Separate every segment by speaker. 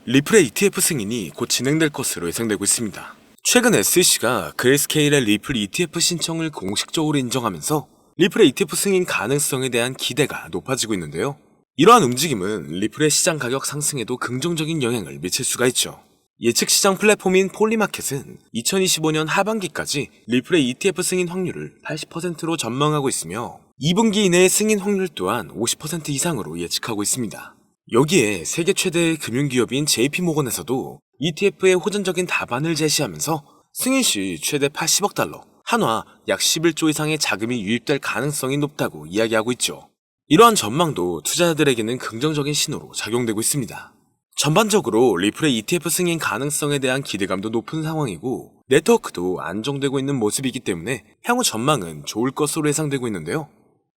Speaker 1: 리플의 ETF 승인이 곧 진행될 것으로 예상되고 있습니다. 최근 SEC가 그레이스케일의 리플 ETF 신청을 공식적으로 인정하면서 리플의 ETF 승인 가능성에 대한 기대가 높아지고 있는데요. 이러한 움직임은 리플의 시장 가격 상승에도 긍정적인 영향을 미칠 수가 있죠. 예측 시장 플랫폼인 폴리마켓은 2025년 하반기까지 리플의 ETF 승인 확률을 80%로 전망하고 있으며 2분기 이내의 승인 확률 또한 50% 이상으로 예측하고 있습니다. 여기에 세계 최대의 금융기업인 JP모건에서도 ETF의 호전적인 답안을 제시하면서 승인 시 최대 80억 달러, 한화 약 11조 이상의 자금이 유입될 가능성이 높다고 이야기하고 있죠. 이러한 전망도 투자자들에게는 긍정적인 신호로 작용되고 있습니다. 전반적으로 리플의 ETF 승인 가능성에 대한 기대감도 높은 상황이고 네트워크도 안정되고 있는 모습이기 때문에 향후 전망은 좋을 것으로 예상되고 있는데요.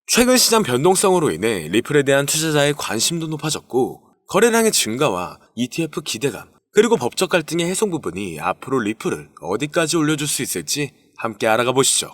Speaker 1: 최근 시장 변동성으로 인해 리플에 대한 투자자의 관심도 높아졌고 거래량의 증가와 ETF 기대감 그리고 법적 갈등의 해소 부분이 앞으로 리플을 어디까지 올려줄 수 있을지 함께 알아가 보시죠.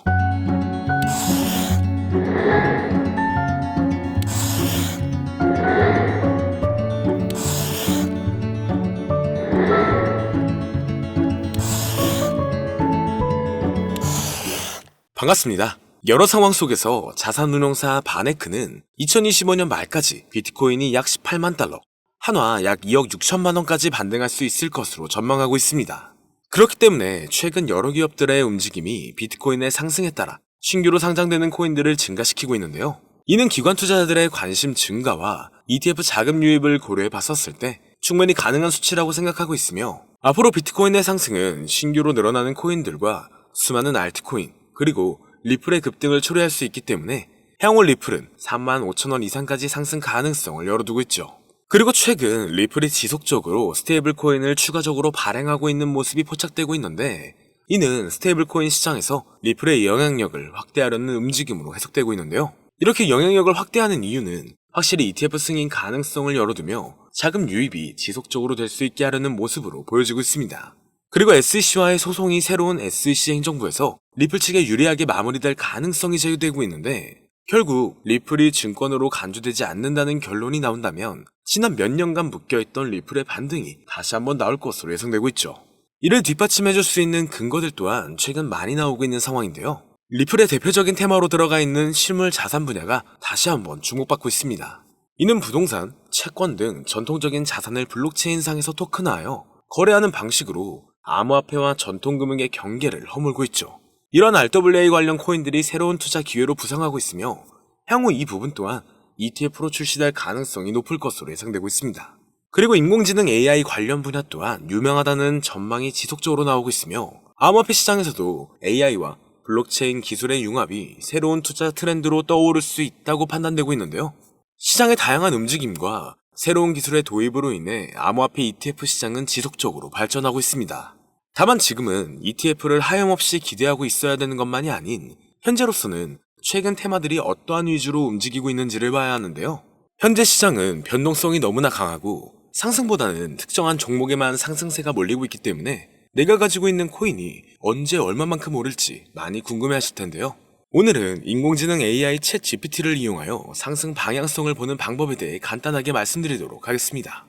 Speaker 1: 반갑습니다. 여러 상황 속에서 자산운용사 바네크는 2025년 말까지 비트코인이 약 18만 달러, 한화 약 2억 6천만 원까지 반등할 수 있을 것으로 전망하고 있습니다. 그렇기 때문에 최근 여러 기업들의 움직임이 비트코인의 상승에 따라 신규로 상장되는 코인들을 증가시키고 있는데요. 이는 기관 투자자들의 관심 증가와 ETF 자금 유입을 고려해 봤었을 때 충분히 가능한 수치라고 생각하고 있으며 앞으로 비트코인의 상승은 신규로 늘어나는 코인들과 수많은 알트코인 그리고 리플의 급등을 초래할 수 있기 때문에 향후 리플은 3만 5천 원 이상까지 상승 가능성을 열어두고 있죠. 그리고 최근 리플이 지속적으로 스테이블 코인을 추가적으로 발행하고 있는 모습이 포착되고 있는데 이는 스테이블 코인 시장에서 리플의 영향력을 확대하려는 움직임으로 해석되고 있는데요. 이렇게 영향력을 확대하는 이유는 확실히 ETF 승인 가능성을 열어두며 자금 유입이 지속적으로 될 수 있게 하려는 모습으로 보여지고 있습니다. 그리고 SEC와의 소송이 새로운 SEC 행정부에서 리플 측에 유리하게 마무리될 가능성이 제기되고 있는데 결국 리플이 증권으로 간주되지 않는다는 결론이 나온다면 지난 몇 년간 묶여있던 리플의 반등이 다시 한번 나올 것으로 예상되고 있죠. 이를 뒷받침해줄 수 있는 근거들 또한 최근 많이 나오고 있는 상황인데요. 리플의 대표적인 테마로 들어가 있는 실물 자산 분야가 다시 한번 주목받고 있습니다. 이는 부동산, 채권 등 전통적인 자산을 블록체인상에서 토큰화하여 거래하는 방식으로 암호화폐와 전통금융의 경계를 허물고 있죠. 이런 RWA 관련 코인들이 새로운 투자 기회로 부상하고 있으며 향후 이 부분 또한 ETF로 출시될 가능성이 높을 것으로 예상되고 있습니다. 그리고 인공지능 AI 관련 분야 또한 유명하다는 전망이 지속적으로 나오고 있으며 암호화폐 시장에서도 AI와 블록체인 기술의 융합이 새로운 투자 트렌드로 떠오를 수 있다고 판단되고 있는데요. 시장의 다양한 움직임과 새로운 기술의 도입으로 인해 암호화폐 ETF 시장은 지속적으로 발전하고 있습니다. 다만 지금은 ETF를 하염없이 기대하고 있어야 되는 것만이 아닌 현재로서는 최근 테마들이 어떠한 위주로 움직이고 있는지를 봐야 하는데요. 현재 시장은 변동성이 너무나 강하고 상승보다는 특정한 종목에만 상승세가 몰리고 있기 때문에 내가 가지고 있는 코인이 언제 얼마만큼 오를지 많이 궁금해하실 텐데요. 오늘은 인공지능 AI 챗 GPT를 이용하여 상승 방향성을 보는 방법에 대해 간단하게 말씀드리도록 하겠습니다.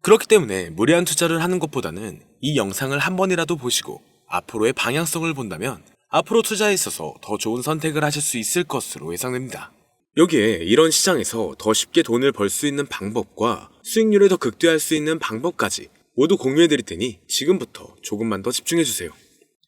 Speaker 1: 그렇기 때문에 무리한 투자를 하는 것보다는 이 영상을 한 번이라도 보시고 앞으로의 방향성을 본다면 앞으로 투자에 있어서 더 좋은 선택을 하실 수 있을 것으로 예상됩니다. 여기에 이런 시장에서 더 쉽게 돈을 벌 수 있는 방법과 수익률을 더 극대화할 수 있는 방법까지 모두 공유해드릴 테니 지금부터 조금만 더 집중해주세요.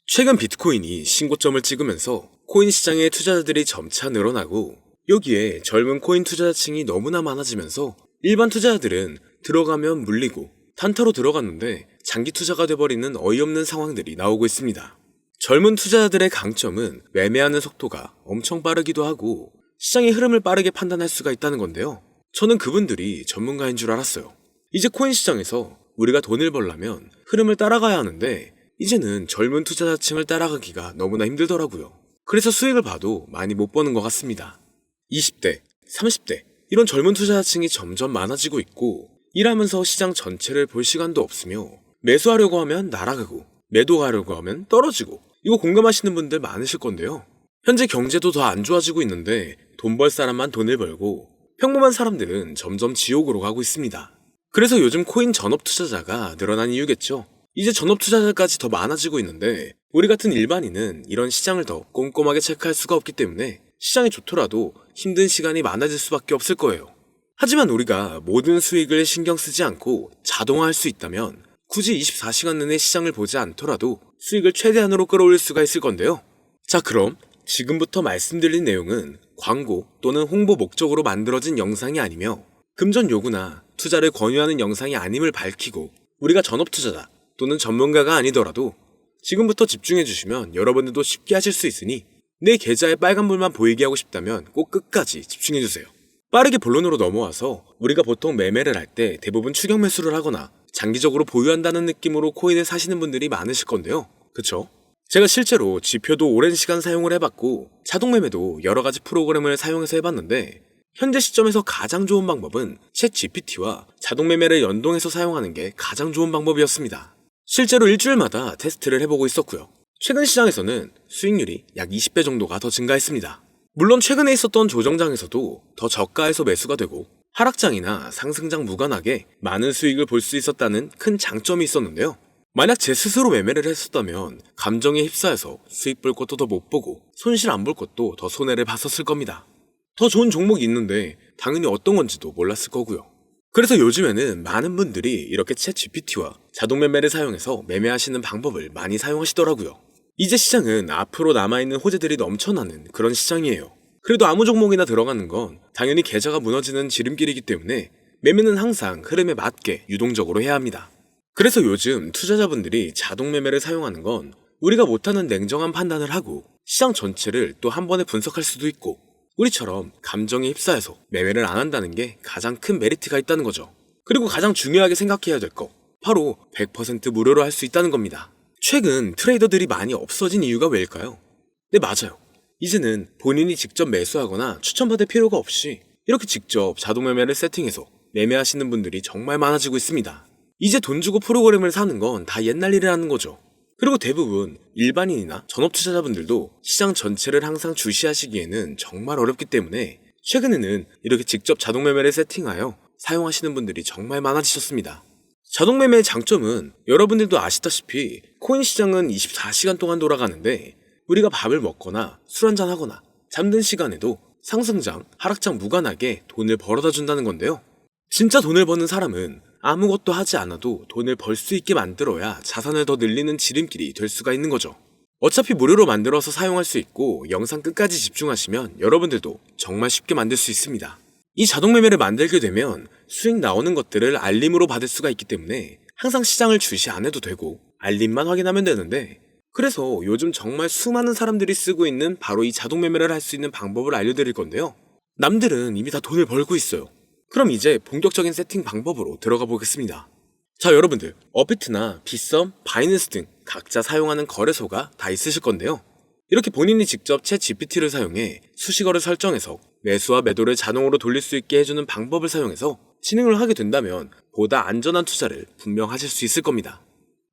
Speaker 1: 최근 비트코인이 신고점을 찍으면서 코인 시장의 투자자들이 점차 늘어나고 여기에 젊은 코인 투자자층이 너무나 많아지면서 일반 투자자들은 들어가면 물리고 단타로 들어갔는데 장기 투자가 돼버리는 어이없는 상황들이 나오고 있습니다. 젊은 투자자들의 강점은 매매하는 속도가 엄청 빠르기도 하고 시장의 흐름을 빠르게 판단할 수가 있다는 건데요. 저는 그분들이 전문가인 줄 알았어요. 이제 코인 시장에서 우리가 돈을 벌려면 흐름을 따라가야 하는데 이제는 젊은 투자자층을 따라가기가 너무나 힘들더라고요. 그래서 수익을 봐도 많이 못 버는 것 같습니다. 20대, 30대 이런 젊은 투자자층이 점점 많아지고 있고 일하면서 시장 전체를 볼 시간도 없으며 매수하려고 하면 날아가고 매도하려고 하면 떨어지고 이거 공감하시는 분들 많으실 건데요. 현재 경제도 더 안 좋아지고 있는데 돈 벌 사람만 돈을 벌고 평범한 사람들은 점점 지옥으로 가고 있습니다. 그래서 요즘 코인 전업 투자자가 늘어난 이유겠죠. 이제 전업 투자자까지 더 많아지고 있는데 우리 같은 일반인은 이런 시장을 더 꼼꼼하게 체크할 수가 없기 때문에 시장이 좋더라도 힘든 시간이 많아질 수밖에 없을 거예요. 하지만 우리가 모든 수익을 신경 쓰지 않고 자동화할 수 있다면 굳이 24시간 내내 시장을 보지 않더라도 수익을 최대한으로 끌어올릴 수가 있을 건데요. 자, 그럼 지금부터 말씀드린 내용은 광고 또는 홍보 목적으로 만들어진 영상이 아니며 금전 요구나 투자를 권유하는 영상이 아님을 밝히고 우리가 전업 투자자 또는 전문가가 아니더라도 지금부터 집중해 주시면 여러분들도 쉽게 하실 수 있으니 내 계좌에 빨간불만 보이게 하고 싶다면 꼭 끝까지 집중해 주세요. 빠르게 본론으로 넘어와서 우리가 보통 매매를 할 때 대부분 추격 매수를 하거나 장기적으로 보유한다는 느낌으로 코인을 사시는 분들이 많으실 건데요. 그쵸? 제가 실제로 지표도 오랜 시간 사용을 해봤고 자동 매매도 여러 가지 프로그램을 사용해서 해봤는데 현재 시점에서 가장 좋은 방법은 챗 GPT와 자동 매매를 연동해서 사용하는 게 가장 좋은 방법이었습니다. 실제로 일주일마다 테스트를 해보고 있었고요. 최근 시장에서는 수익률이 약 20배 정도가 더 증가했습니다. 물론 최근에 있었던 조정장에서도 더 저가에서 매수가 되고 하락장이나 상승장 무관하게 많은 수익을 볼 수 있었다는 큰 장점이 있었는데요. 만약 제 스스로 매매를 했었다면 감정에 휩싸여서 수익 볼 것도 더 못 보고 손실 안 볼 것도 더 손해를 봤었을 겁니다. 더 좋은 종목이 있는데 당연히 어떤 건지도 몰랐을 거고요. 그래서 요즘에는 많은 분들이 이렇게 챗 GPT와 자동 매매를 사용해서 매매하시는 방법을 많이 사용하시더라고요. 이제 시장은 앞으로 남아있는 호재들이 넘쳐나는 그런 시장이에요. 그래도 아무 종목이나 들어가는 건 당연히 계좌가 무너지는 지름길이기 때문에 매매는 항상 흐름에 맞게 유동적으로 해야 합니다. 그래서 요즘 투자자분들이 자동 매매를 사용하는 건 우리가 못하는 냉정한 판단을 하고 시장 전체를 또 한 번에 분석할 수도 있고 우리처럼 감정에 휩싸여서 매매를 안 한다는 게 가장 큰 메리트가 있다는 거죠. 그리고 가장 중요하게 생각해야 될 거 바로 100% 무료로 할 수 있다는 겁니다. 최근 트레이더들이 많이 없어진 이유가 왜일까요? 네, 맞아요. 이제는 본인이 직접 매수하거나 추천받을 필요가 없이 이렇게 직접 자동 매매를 세팅해서 매매하시는 분들이 정말 많아지고 있습니다. 이제 돈 주고 프로그램을 사는 건 다 옛날 일이라는 거죠. 그리고 대부분 일반인이나 전업 투자자분들도 시장 전체를 항상 주시하시기에는 정말 어렵기 때문에 최근에는 이렇게 직접 자동 매매를 세팅하여 사용하시는 분들이 정말 많아지셨습니다. 자동 매매의 장점은 여러분들도 아시다시피 코인 시장은 24시간 동안 돌아가는데 우리가 밥을 먹거나 술 한잔 하거나 잠든 시간에도 상승장, 하락장 무관하게 돈을 벌어다 준다는 건데요. 진짜 돈을 버는 사람은 아무것도 하지 않아도 돈을 벌 수 있게 만들어야 자산을 더 늘리는 지름길이 될 수가 있는 거죠. 어차피 무료로 만들어서 사용할 수 있고 영상 끝까지 집중하시면 여러분들도 정말 쉽게 만들 수 있습니다. 이 자동 매매를 만들게 되면 수익 나오는 것들을 알림으로 받을 수가 있기 때문에 항상 시장을 주시 안 해도 되고 알림만 확인하면 되는데 그래서 요즘 정말 수많은 사람들이 쓰고 있는 바로 이 자동 매매를 할 수 있는 방법을 알려드릴 건데요. 남들은 이미 다 돈을 벌고 있어요. 그럼 이제 본격적인 세팅 방법으로 들어가 보겠습니다. 자, 여러분들 업비트나 빗썸, 바이낸스 등 각자 사용하는 거래소가 다 있으실 건데요. 이렇게 본인이 직접 챗 GPT를 사용해 수식어를 설정해서 매수와 매도를 자동으로 돌릴 수 있게 해주는 방법을 사용해서 진행을 하게 된다면 보다 안전한 투자를 분명 하실 수 있을 겁니다.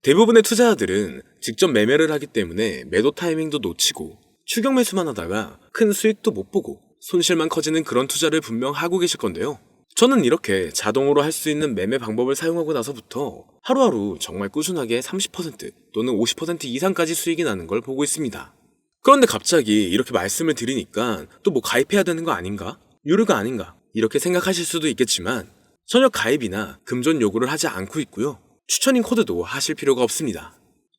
Speaker 1: 대부분의 투자자들은 직접 매매를 하기 때문에 매도 타이밍도 놓치고 추격 매수만 하다가 큰 수익도 못 보고 손실만 커지는 그런 투자를 분명 하고 계실 건데요. 저는 이렇게 자동으로 할 수 있는 매매 방법을 사용하고 나서부터 하루하루 정말 꾸준하게 30% 또는 50% 이상까지 수익이 나는 걸 보고 있습니다. 그런데 갑자기 이렇게 말씀을 드리니까 또 뭐 가입해야 되는 거 아닌가? 유료가 아닌가? 이렇게 생각하실 수도 있겠지만 전혀 가입이나 금전 요구를 하지 않고 있고요. 추천인 코드도 하실 필요가 없습니다.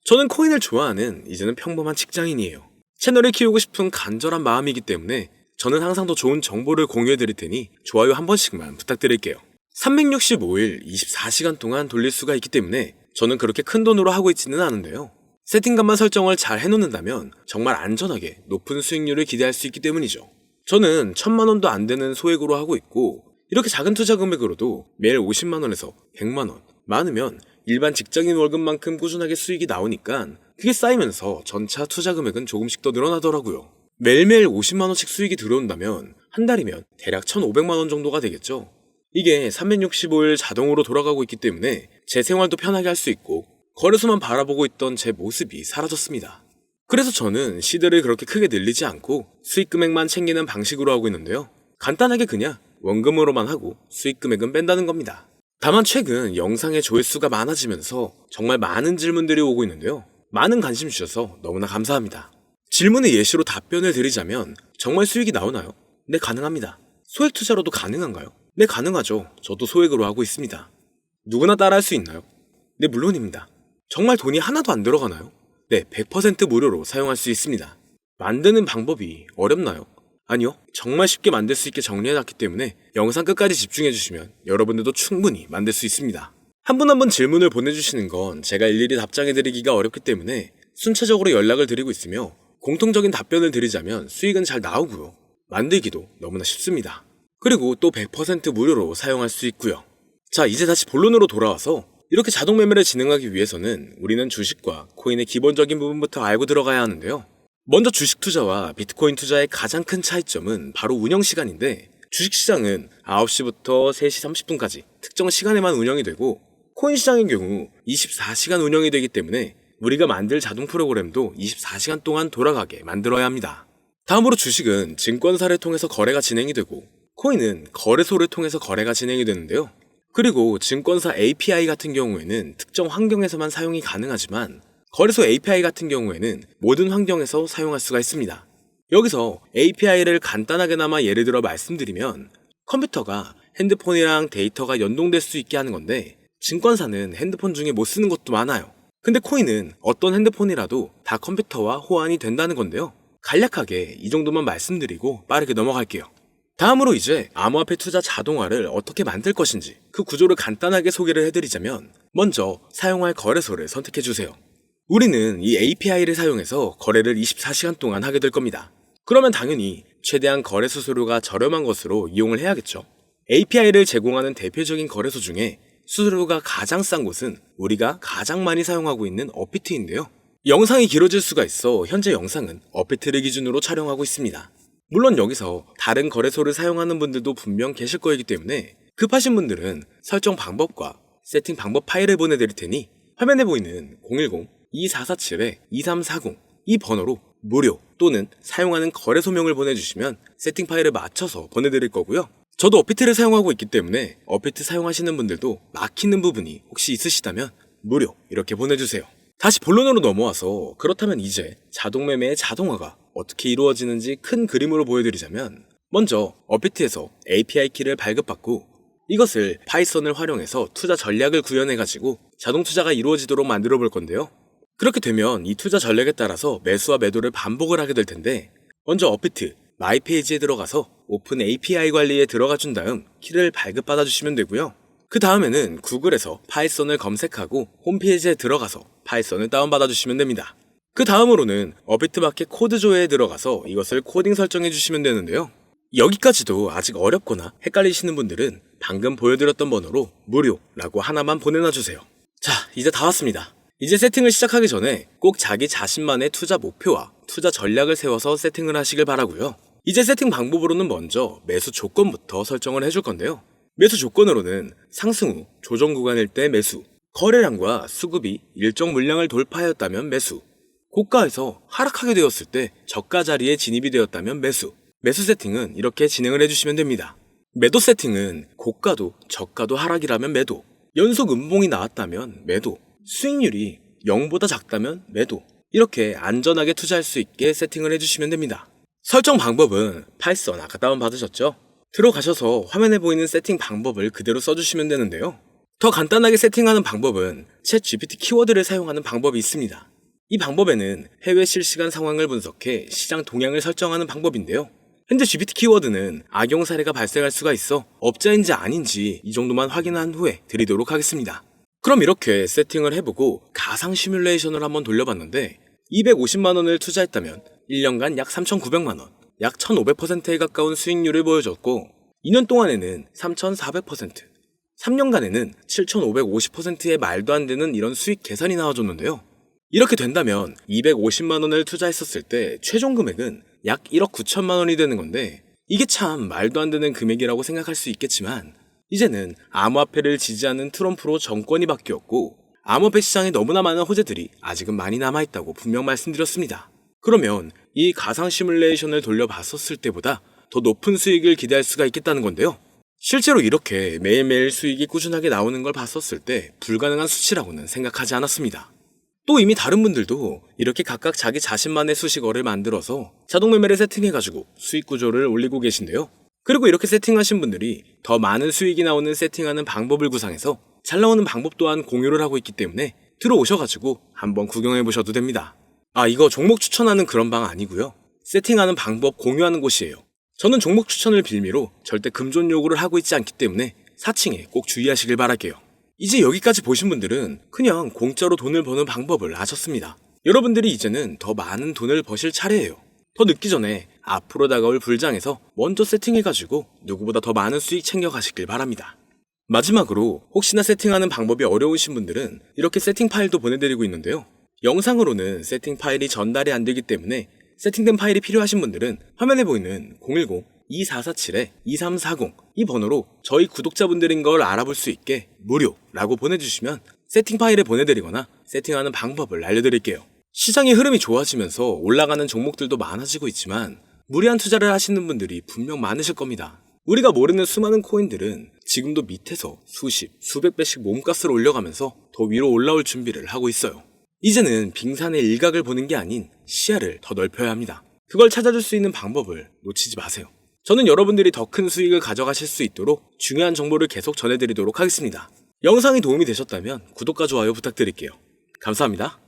Speaker 1: 저는 코인을 좋아하는 이제는 평범한 직장인이에요. 채널을 키우고 싶은 간절한 마음이기 때문에 저는 항상 더 좋은 정보를 공유해 드릴 테니 좋아요 한 번씩만 부탁드릴게요. 365일 24시간 동안 돌릴 수가 있기 때문에 저는 그렇게 큰 돈으로 하고 있지는 않은데요. 세팅값만 설정을 잘 해놓는다면 정말 안전하게 높은 수익률을 기대할 수 있기 때문이죠. 저는 1000만원도 안 되는 소액으로 하고 있고 이렇게 작은 투자 금액으로도 매일 50만원에서 100만원, 많으면 일반 직장인 월급만큼 꾸준하게 수익이 나오니까 그게 쌓이면서 전차 투자 금액은 조금씩 더 늘어나더라고요. 매일매일 50만원씩 수익이 들어온다면 한 달이면 대략 1500만원 정도가 되겠죠. 이게 365일 자동으로 돌아가고 있기 때문에 제 생활도 편하게 할 수 있고 거래소만 바라보고 있던 제 모습이 사라졌습니다. 그래서 저는 시드를 그렇게 크게 늘리지 않고 수익 금액만 챙기는 방식으로 하고 있는데요. 간단하게 그냥 원금으로만 하고 수익 금액은 뺀다는 겁니다. 다만 최근 영상의 조회수가 많아지면서 정말 많은 질문들이 오고 있는데요. 많은 관심 주셔서 너무나 감사합니다. 질문의 예시로 답변을 드리자면 정말 수익이 나오나요? 네, 가능합니다. 소액 투자로도 가능한가요? 네, 가능하죠. 저도 소액으로 하고 있습니다. 누구나 따라할 수 있나요? 네, 물론입니다. 정말 돈이 하나도 안 들어가나요? 네, 100% 무료로 사용할 수 있습니다. 만드는 방법이 어렵나요? 아니요, 정말 쉽게 만들 수 있게 정리해놨기 때문에 영상 끝까지 집중해주시면 여러분들도 충분히 만들 수 있습니다. 한 분 한 분 질문을 보내주시는 건 제가 일일이 답장해드리기가 어렵기 때문에 순차적으로 연락을 드리고 있으며 공통적인 답변을 드리자면 수익은 잘 나오고요. 만들기도 너무나 쉽습니다. 그리고 또 100% 무료로 사용할 수 있고요. 자, 이제 다시 본론으로 돌아와서 이렇게 자동 매매를 진행하기 위해서는 우리는 주식과 코인의 기본적인 부분부터 알고 들어가야 하는데요. 먼저 주식 투자와 비트코인 투자의 가장 큰 차이점은 바로 운영 시간인데, 주식시장은 9시부터 3시 30분까지 특정 시간에만 운영이 되고, 코인 시장의 경우 24시간 운영이 되기 때문에 우리가 만들 자동 프로그램도 24시간 동안 돌아가게 만들어야 합니다. 다음으로 주식은 증권사를 통해서 거래가 진행이 되고, 코인은 거래소를 통해서 거래가 진행이 되는데요. 그리고 증권사 API 같은 경우에는 특정 환경에서만 사용이 가능하지만, 거래소 API 같은 경우에는 모든 환경에서 사용할 수가 있습니다. 여기서 API를 간단하게나마 예를 들어 말씀드리면, 컴퓨터가 핸드폰이랑 데이터가 연동될 수 있게 하는 건데, 증권사는 핸드폰 중에 못 쓰는 것도 많아요. 근데 코인은 어떤 핸드폰이라도 다 컴퓨터와 호환이 된다는 건데요. 간략하게 이 정도만 말씀드리고 빠르게 넘어갈게요. 다음으로 이제 암호화폐 투자 자동화를 어떻게 만들 것인지 그 구조를 간단하게 소개를 해드리자면, 먼저 사용할 거래소를 선택해주세요. 우리는 이 API를 사용해서 거래를 24시간 동안 하게 될 겁니다. 그러면 당연히 최대한 거래 수수료가 저렴한 것으로 이용을 해야겠죠. API를 제공하는 대표적인 거래소 중에 수수료가 가장 싼 곳은 우리가 가장 많이 사용하고 있는 업비트인데요. 영상이 길어질 수가 있어 현재 영상은 업비트를 기준으로 촬영하고 있습니다. 물론 여기서 다른 거래소를 사용하는 분들도 분명 계실 거이기 때문에 급하신 분들은 설정 방법과 세팅 방법 파일을 보내드릴 테니 화면에 보이는 010-2447-2340 이 번호로 무료 또는 사용하는 거래소명을 보내주시면 세팅 파일을 맞춰서 보내드릴 거고요. 저도 업비트를 사용하고 있기 때문에 업비트 사용하시는 분들도 막히는 부분이 혹시 있으시다면 무료 이렇게 보내주세요. 다시 본론으로 넘어와서, 그렇다면 이제 자동매매의 자동화가 어떻게 이루어지는지 큰 그림으로 보여드리자면, 먼저 업비트에서 API 키를 발급받고 이것을 파이썬을 활용해서 투자 전략을 구현해가지고 자동 투자가 이루어지도록 만들어 볼 건데요. 그렇게 되면 이 투자 전략에 따라서 매수와 매도를 반복을 하게 될 텐데, 먼저 업비트 마이 페이지에 들어가서 오픈 API 관리에 들어가 준 다음 키를 발급받아 주시면 되고요. 그 다음에는 구글에서 파이썬을 검색하고 홈페이지에 들어가서 파이썬을 다운받아 주시면 됩니다. 그 다음으로는 업비트 마켓 코드 조회에 들어가서 이것을 코딩 설정해 주시면 되는데요. 여기까지도 아직 어렵거나 헷갈리시는 분들은 방금 보여드렸던 번호로 무료라고 하나만 보내놔 주세요. 자, 이제 다 왔습니다. 이제 세팅을 시작하기 전에 꼭 자기 자신만의 투자 목표와 투자 전략을 세워서 세팅을 하시길 바라고요. 이제 세팅 방법으로는 먼저 매수 조건부터 설정을 해줄 건데요. 매수 조건으로는 상승 후 조정 구간일 때 매수, 거래량과 수급이 일정 물량을 돌파하였다면 매수, 고가에서 하락하게 되었을 때 저가 자리에 진입이 되었다면 매수, 매수 세팅은 이렇게 진행을 해주시면 됩니다. 매도 세팅은 고가도 저가도 하락이라면 매도, 연속 음봉이 나왔다면 매도, 수익률이 0보다 작다면 매도, 이렇게 안전하게 투자할 수 있게 세팅을 해주시면 됩니다. 설정 방법은 파이썬 아까 다운받으셨죠? 들어가셔서 화면에 보이는 세팅 방법을 그대로 써주시면 되는데요. 더 간단하게 세팅하는 방법은 챗 GPT 키워드를 사용하는 방법이 있습니다. 이 방법에는 해외 실시간 상황을 분석해 시장 동향을 설정하는 방법인데요. 현재 GPT 키워드는 악용 사례가 발생할 수가 있어 업자인지 아닌지 이 정도만 확인한 후에 드리도록 하겠습니다. 그럼 이렇게 세팅을 해보고 가상 시뮬레이션을 한번 돌려봤는데, 250만원을 투자했다면 1년간 약 3,900만원, 약 1,500%에 가까운 수익률을 보여줬고, 2년 동안에는 3,400%, 3년간에는 7,550%의 말도 안 되는 이런 수익 계산이 나와줬는데요. 이렇게 된다면 250만원을 투자했었을 때 최종 금액은 약 1억 9천만 원이 되는 건데, 이게 참 말도 안 되는 금액이라고 생각할 수 있겠지만, 이제는 암호화폐를 지지하는 트럼프로 정권이 바뀌었고 암호화폐 시장에 너무나 많은 호재들이 아직은 많이 남아있다고 분명 말씀드렸습니다. 그러면 이 가상 시뮬레이션을 돌려봤었을 때보다 더 높은 수익을 기대할 수가 있겠다는 건데요. 실제로 이렇게 매일매일 수익이 꾸준하게 나오는 걸 봤었을 때 불가능한 수치라고는 생각하지 않았습니다. 또 이미 다른 분들도 이렇게 각각 자기 자신만의 수식어를 만들어서 자동매매를 세팅해가지고 수익 구조를 올리고 계신데요. 그리고 이렇게 세팅하신 분들이 더 많은 수익이 나오는 세팅하는 방법을 구상해서 잘 나오는 방법 또한 공유를 하고 있기 때문에 들어오셔가지고 한번 구경해보셔도 됩니다. 이거 종목 추천하는 그런 방 아니고요. 세팅하는 방법 공유하는 곳이에요. 저는 종목 추천을 빌미로 절대 금전 요구를 하고 있지 않기 때문에 사칭에 꼭 주의하시길 바랄게요. 이제 여기까지 보신 분들은 그냥 공짜로 돈을 버는 방법을 아셨습니다. 여러분들이 이제는 더 많은 돈을 버실 차례예요. 더 늦기 전에 앞으로 다가올 불장에서 먼저 세팅해가지고 누구보다 더 많은 수익 챙겨가시길 바랍니다. 마지막으로 혹시나 세팅하는 방법이 어려우신 분들은 이렇게 세팅 파일도 보내드리고 있는데요. 영상으로는 세팅 파일이 전달이 안 되기 때문에 세팅된 파일이 필요하신 분들은 화면에 보이는 010-2447-2340 이 번호로 저희 구독자분들인 걸 알아볼 수 있게 무료라고 보내주시면 세팅 파일을 보내드리거나 세팅하는 방법을 알려드릴게요. 시장의 흐름이 좋아지면서 올라가는 종목들도 많아지고 있지만 무리한 투자를 하시는 분들이 분명 많으실 겁니다. 우리가 모르는 수많은 코인들은 지금도 밑에서 수십, 수백 배씩 몸값을 올려가면서 더 위로 올라올 준비를 하고 있어요. 이제는 빙산의 일각을 보는 게 아닌 시야를 더 넓혀야 합니다. 그걸 찾아줄 수 있는 방법을 놓치지 마세요. 저는 여러분들이 더 큰 수익을 가져가실 수 있도록 중요한 정보를 계속 전해드리도록 하겠습니다. 영상이 도움이 되셨다면 구독과 좋아요 부탁드릴게요. 감사합니다.